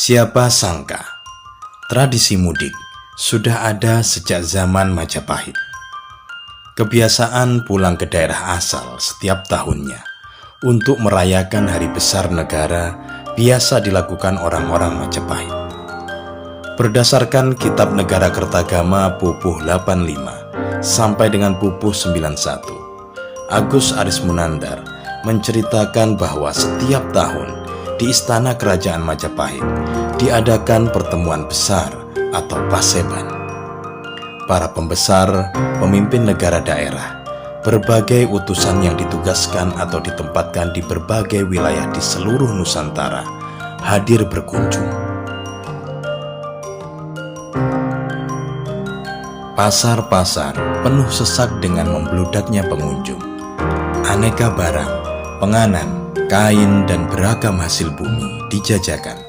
Siapa sangka, tradisi mudik sudah ada sejak zaman Majapahit. Kebiasaan pulang ke daerah asal setiap tahunnya untuk merayakan hari besar negara biasa dilakukan orang-orang Majapahit. Berdasarkan Kitab Negara Kertagama Pupuh 85 sampai dengan Pupuh 91, Agus Arismunandar menceritakan bahwa setiap tahun di Istana Kerajaan Majapahit diadakan pertemuan besar atau paseban. Para pembesar, pemimpin negara daerah, berbagai utusan yang ditugaskan atau ditempatkan di berbagai wilayah di seluruh Nusantara hadir berkunjung. Pasar-pasar penuh sesak dengan membludaknya pengunjung. Aneka barang, penganan, kain, dan beragam hasil bumi dijajakan.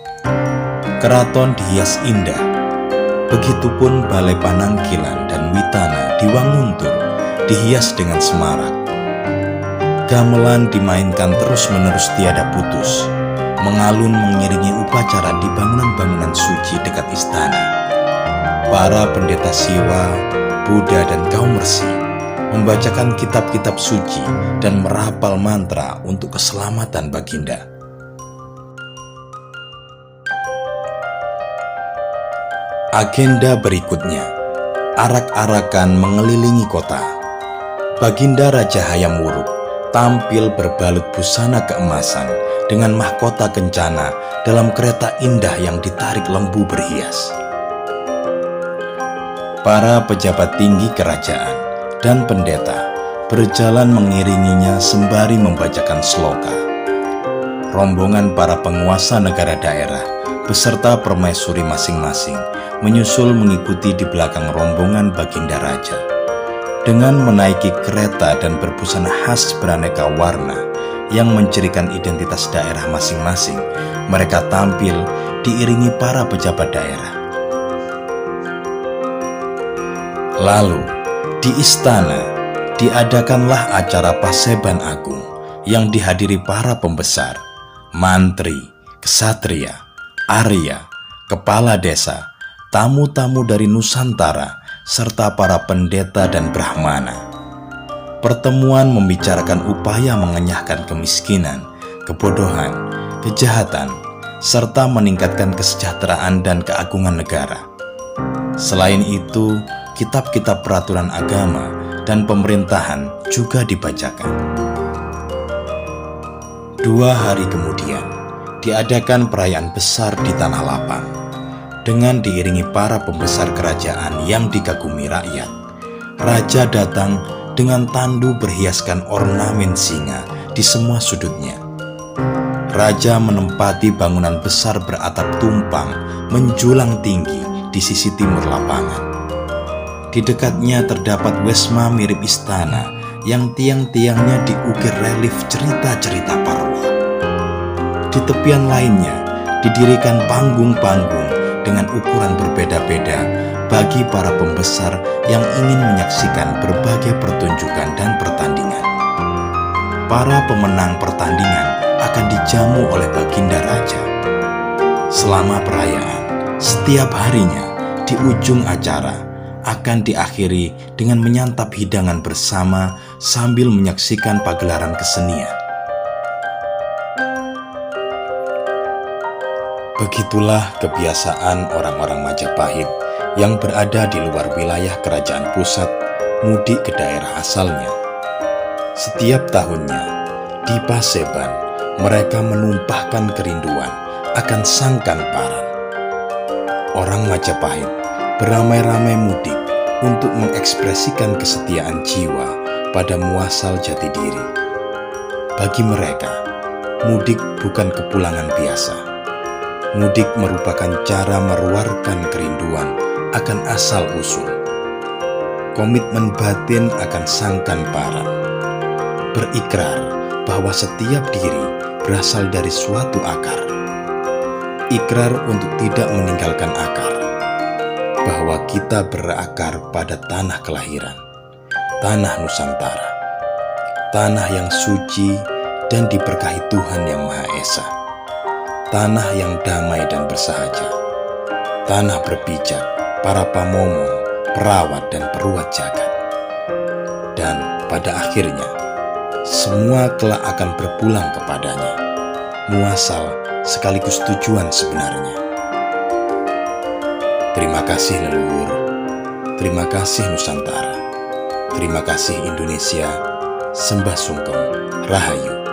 Keraton dihias indah. Begitupun Balai Panangkilan dan Witana di Wanguntur dihias dengan semarak. Gamelan dimainkan terus-menerus tiada putus, mengalun mengiringi upacara di bangunan-bangunan suci dekat istana. Para pendeta Siwa, Buddha, dan kaum Mersi membacakan kitab-kitab suci dan merapal mantra untuk keselamatan Baginda. Agenda berikutnya, arak-arakan mengelilingi kota. Baginda Raja Hayam Wuruk tampil berbalut busana keemasan dengan mahkota kencana dalam kereta indah yang ditarik lembu berhias. Para pejabat tinggi kerajaan dan pendeta berjalan mengiringinya sembari membacakan sloka. Rombongan para penguasa negara daerah beserta permaisuri masing-masing menyusul mengikuti di belakang rombongan Baginda Raja. Dengan menaiki kereta dan berbusana khas beraneka warna yang mencirikan identitas daerah masing-masing, mereka tampil diiringi para pejabat daerah. Lalu, di istana, diadakanlah acara Paseban Agung yang dihadiri para pembesar, mantri, kesatria, arya, kepala desa, tamu-tamu dari Nusantara, serta para pendeta dan brahmana. Pertemuan membicarakan upaya mengenyahkan kemiskinan, kebodohan, kejahatan, serta meningkatkan kesejahteraan dan keagungan negara. Selain itu, kitab-kitab peraturan agama dan pemerintahan juga dibacakan. 2 hari kemudian, diadakan perayaan besar di Tanah Lapang. Dengan diiringi para pembesar kerajaan yang dikagumi rakyat, raja datang dengan tandu berhiaskan ornamen singa di semua sudutnya. Raja menempati bangunan besar beratap tumpang menjulang tinggi di sisi timur lapangan. Di dekatnya terdapat wesma mirip istana yang tiang-tiangnya diukir relief cerita-cerita Parwa. Di tepian lainnya didirikan panggung-panggung dengan ukuran berbeda-beda bagi para pembesar yang ingin menyaksikan berbagai pertunjukan dan pertandingan. Para pemenang pertandingan akan dijamu oleh Baginda Raja. Selama perayaan, setiap harinya di ujung acara akan diakhiri dengan menyantap hidangan bersama sambil menyaksikan pagelaran kesenian. Begitulah kebiasaan orang-orang Majapahit yang berada di luar wilayah kerajaan pusat mudik ke daerah asalnya. Setiap tahunnya, di Paseban, mereka menumpahkan kerinduan akan Sangkan Paran. Orang Majapahit beramai-ramai mudik untuk mengekspresikan kesetiaan jiwa pada muasal jati diri. Bagi mereka, mudik bukan kepulangan biasa. Mudik merupakan cara meruarkan kerinduan akan asal-usul. Komitmen batin akan Sangkan Paran. Berikrar bahwa setiap diri berasal dari suatu akar. Ikrar untuk tidak meninggalkan akar. Bahwa kita berakar pada tanah kelahiran, tanah Nusantara, tanah yang suci dan diberkahi Tuhan Yang Maha Esa. tanah yang damai dan bersahaja, tanah berpijak, para pamomo, perawat dan peruat jagat. Dan pada akhirnya, semua kelak akan berpulang kepadanya, muasal sekaligus tujuan sebenarnya. Terima kasih leluhur, terima kasih Nusantara, terima kasih Indonesia, sembah sungkem, rahayu.